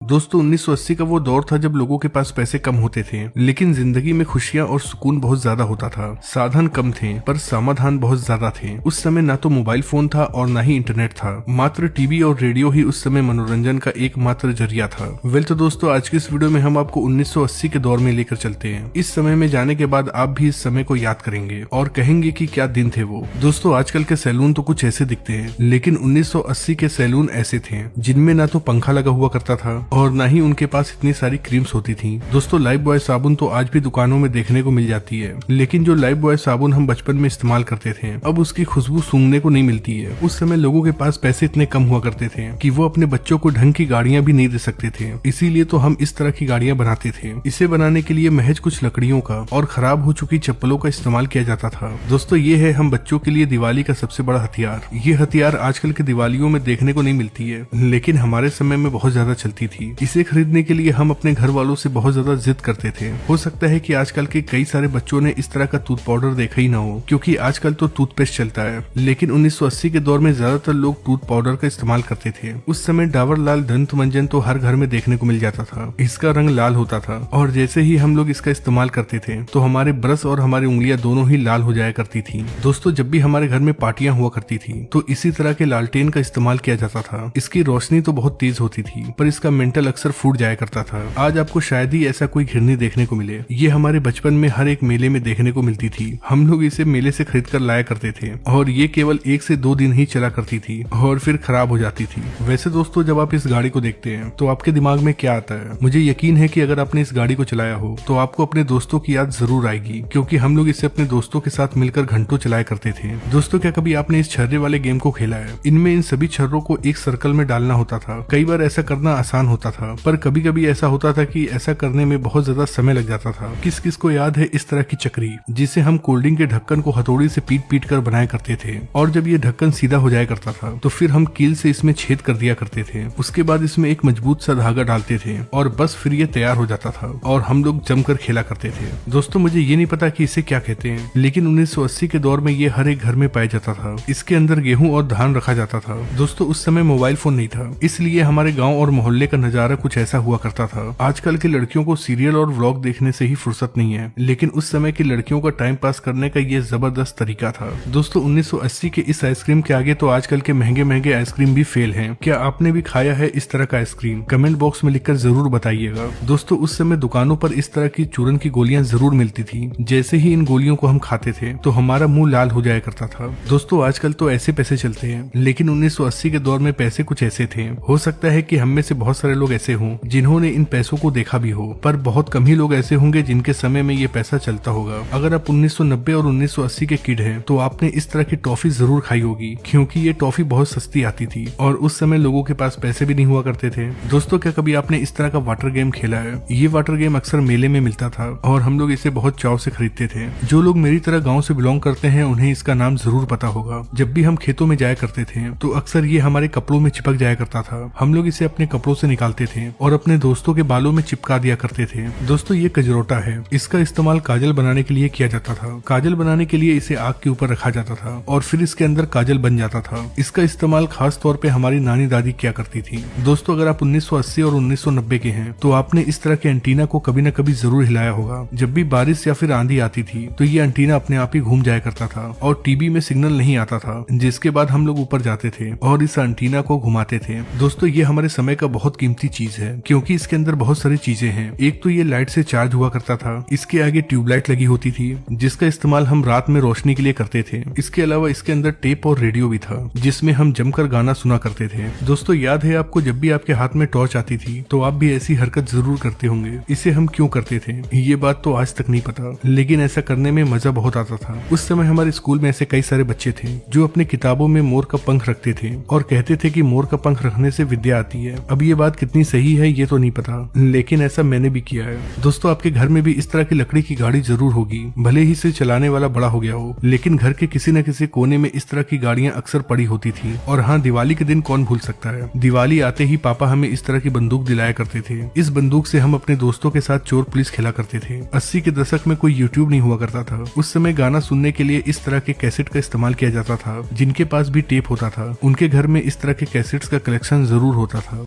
दोस्तों 1980 का वो दौर था जब लोगों के पास पैसे कम होते थे, लेकिन जिंदगी में खुशियां और सुकून बहुत ज्यादा होता था। साधन कम थे पर समाधान बहुत ज्यादा थे। उस समय ना तो मोबाइल फोन था और ना ही इंटरनेट था, मात्र टीवी और रेडियो ही उस समय मनोरंजन का एकमात्र जरिया था। वेल तो दोस्तों आज की इस वीडियो में हम आपको 1980 के दौर में लेकर चलते हैं। इस समय में जाने के बाद आप भी इस समय को याद करेंगे और कहेंगे कि क्या दिन थे वो। दोस्तों आजकल के सैलून तो कुछ ऐसे दिखते हैं, लेकिन 1980 के सैलून ऐसे थे जिनमें ना तो पंखा लगा हुआ करता था और ना ही उनके पास इतनी सारी क्रीम्स होती थी। दोस्तों लाइफ बॉय साबुन तो आज भी दुकानों में देखने को मिल जाती है, लेकिन जो लाइफ बॉय साबुन हम बचपन में इस्तेमाल करते थे अब उसकी खुशबू सूंघने को नहीं मिलती है। उस समय लोगों के पास पैसे इतने कम हुआ करते थे कि वो अपने बच्चों को ढंग की गाड़ियां भी नहीं दे सकते थे, इसीलिए तो हम इस तरह की गाड़ियां बनाते थे। इसे बनाने के लिए महज कुछ लकड़ियों का और खराब हो चुकी चप्पलों का इस्तेमाल किया जाता था। दोस्तों ये है हम बच्चों के लिए दिवाली का सबसे बड़ा हथियार। ये हथियार आजकल के दिवालियों में देखने को नहीं मिलती है, लेकिन हमारे समय में बहुत ज्यादा चलती थी। इसे खरीदने के लिए हम अपने घर वालों से बहुत ज्यादा जिद करते थे। हो सकता है कि आजकल के कई सारे बच्चों ने इस तरह का टूथ पाउडर देखा ही ना हो, क्योंकि आजकल तो टूथपेस्ट चलता है, लेकिन 1980 के दौर में ज्यादातर लोग टूथ पाउडर का इस्तेमाल करते थे। उस समय डाबर लाल दंत मंजन तो हर घर में देखने को मिल जाता था। इसका रंग लाल होता था और जैसे ही हम लोग इसका इस्तेमाल करते थे तो हमारे ब्रश और हमारी उंगलियां दोनों ही लाल हो जाया करती थी। दोस्तों जब भी हमारे घर में पार्टियां हुआ करती थी तो इसी तरह के लालटेन का इस्तेमाल किया जाता था। इसकी रोशनी तो बहुत तेज होती थी पर इसका मेंटल अक्सर फूट जाया करता था। आज आपको शायद ही ऐसा कोई घिरनी देखने को मिले। ये हमारे बचपन में हर एक मेले में देखने को मिलती थी। हम लोग इसे मेले से खरीद कर लाया करते थे और ये केवल 1 से 2 दिन ही चला करती थी और फिर खराब हो जाती थी। वैसे दोस्तों जब आप इस गाड़ी को देखते हैं तो आपके दिमाग में क्या आता है? मुझे यकीन है कि अगर आपने इस गाड़ी को चलाया हो तो आपको अपने दोस्तों की याद जरूर आएगी, क्योंकि हम लोग इसे अपने दोस्तों के साथ मिलकर घंटों चलाया करते थे। दोस्तों क्या कभी आपने इस छर्रे वाले गेम को खेला है? इनमें इन सभी छर्रों को एक सर्कल में डालना होता था। कई बार ऐसा करना आसान होता था, पर कभी कभी ऐसा होता था कि ऐसा करने में बहुत ज्यादा समय लग जाता था। किस किस को याद है इस तरह की चक्री जिसे हम कोल्ड ड्रिंक के ढक्कन को हथौड़ी से पीट पीट कर बनाया करते थे, और जब ये ढक्कन सीधा हो जाया करता था तो फिर हम कील से इसमें छेद कर दिया करते थे। उसके बाद इसमें एक मजबूत सा धागा डालते थे और बस फिर ये तैयार हो जाता था और हम लोग जमकर खेला करते थे। दोस्तों मुझे ये नहीं पता कि इसे क्या कहते हैं, लेकिन 1980 के दौर में ये हर एक घर में पाया जाता था। इसके अंदर गेहूं और धान रखा जाता था। दोस्तों उस समय मोबाइल फोन नहीं था, इसलिए हमारे गांव और मोहल्ले का नजारा कुछ ऐसा हुआ करता था। आजकल के लड़कियों को सीरियल और व्लॉग देखने से ही फुर्सत नहीं है, लेकिन उस समय की लड़कियों का टाइम पास करने का ये जबरदस्त तरीका था। दोस्तों 1980 के इस आइसक्रीम के आगे तो आजकल के महंगे महंगे आइसक्रीम भी फेल हैं। क्या आपने भी खाया है इस तरह का आइसक्रीम? कमेंट बॉक्स में लिखकर जरूर बताइएगा। दोस्तों उस समय दुकानों पर इस तरह की चूरन की गोलियां जरूर मिलती थी। जैसे ही इन गोलियों को हम खाते थे तो हमारा मुंह लाल हो जाया करता था। दोस्तों आजकल तो ऐसे पैसे चलते हैं, लेकिन 1980 के दौर में पैसे कुछ ऐसे थे। हो सकता है कि हम में से बहुत सारे लोग ऐसे हों जिन्होंने इन पैसों को देखा भी हो, पर बहुत कम ही लोग ऐसे होंगे जिनके समय में ये पैसा चलता होगा। अगर आप 1990 और 1980 के किड हैं तो आपने इस तरह की टॉफी जरूर खाई होगी, क्योंकि ये टॉफी बहुत सस्ती आती थी और उस समय लोगों के पास पैसे भी नहीं हुआ करते थे। दोस्तों क्या कभी आपने इस तरह का वाटर गेम खेला है? ये वाटर गेम अक्सर मेले में मिलता था और हम लोग इसे बहुत चाव से खरीदते थे। जो लोग मेरी तरह गाँव से बिलोंग करते हैं उन्हें इसका नाम जरूर पता होगा। जब भी हम खेतों में जाया करते थे तो अक्सर ये हमारे कपड़ों में चिपक जाया करता था। हम लोग इसे अपने कपड़ों से निकालते थे और अपने दोस्तों के बालों में चिपका दिया करते थे। दोस्तों ये कजरोटा है। इसका इस्तेमाल काजल बनाने के लिए किया जाता था। काजल बनाने के लिए इसे आग के ऊपर रखा जाता था और फिर इसके अंदर काजल बन जाता था। इसका इस्तेमाल खास तौर पे हमारी नानी दादी किया करती थी। दोस्तों अगर आप 1980 और 1990 के हैं तो आपने इस तरह के एंटीना को कभी न कभी जरूर हिलाया होगा। जब भी बारिश या फिर आंधी आती थी तो ये एंटीना अपने आप ही घूम जाया करता था और टीवी में सिग्नल नहीं आता था, जिसके बाद हम लोग ऊपर जाते थे और इस एंटीना को घुमाते थे। दोस्तों ये हमारे समय का बहुत कीमती चीज है, क्योंकि इसके अंदर बहुत सारी चीजें हैं। एक तो ये लाइट से चार्ज हुआ करता था। इसके आगे ट्यूबलाइट लगी होती थी जिसका इस्तेमाल हम रात में रोशनी के लिए करते थे। इसके अलावा इसके अंदर टेप और रेडियो भी था जिसमें हम जमकर गाना सुना करते थे। दोस्तों याद है आपको जब भी आपके हाथ में टॉर्च आती थी तो आप भी ऐसी हरकत जरूर करते होंगे। इसे हम क्यों करते थे ये बात तो आज तक नहीं पता, लेकिन ऐसा करने में मजा बहुत आता था। उस समय हमारे स्कूल में ऐसे कई सारे बच्चे थे जो अपने किताबों में मोर का पंख रखते थे और कहते थे कि मोर का पंख रखने से विद्या आती है। अब ये बात कितनी सही है ये तो नहीं पता, लेकिन ऐसा मैंने भी किया है। दोस्तों आपके घर में भी इस तरह की लकड़ी की गाड़ी जरूर होगी, भले ही इसे चलाने वाला बड़ा हो गया हो, लेकिन घर के किसी न किसी कोने में इस तरह की गाड़ियां अक्सर पड़ी होती थी। और हाँ, दिवाली के दिन कौन भूल सकता है, दिवाली आते ही पापा हमें इस तरह की बंदूक दिलाया करते थे। इस बंदूक से हम अपने दोस्तों के साथ चोर पुलिस खेला करते थे। 80 के दशक में कोई यूट्यूब नहीं हुआ करता था। उस समय गाना सुनने के लिए इस तरह के कैसेट का इस्तेमाल किया जाता था। जिनके पास भी टेप होता था उनके घर में इस तरह के कैसेट्स का कलेक्शन जरूर होता था।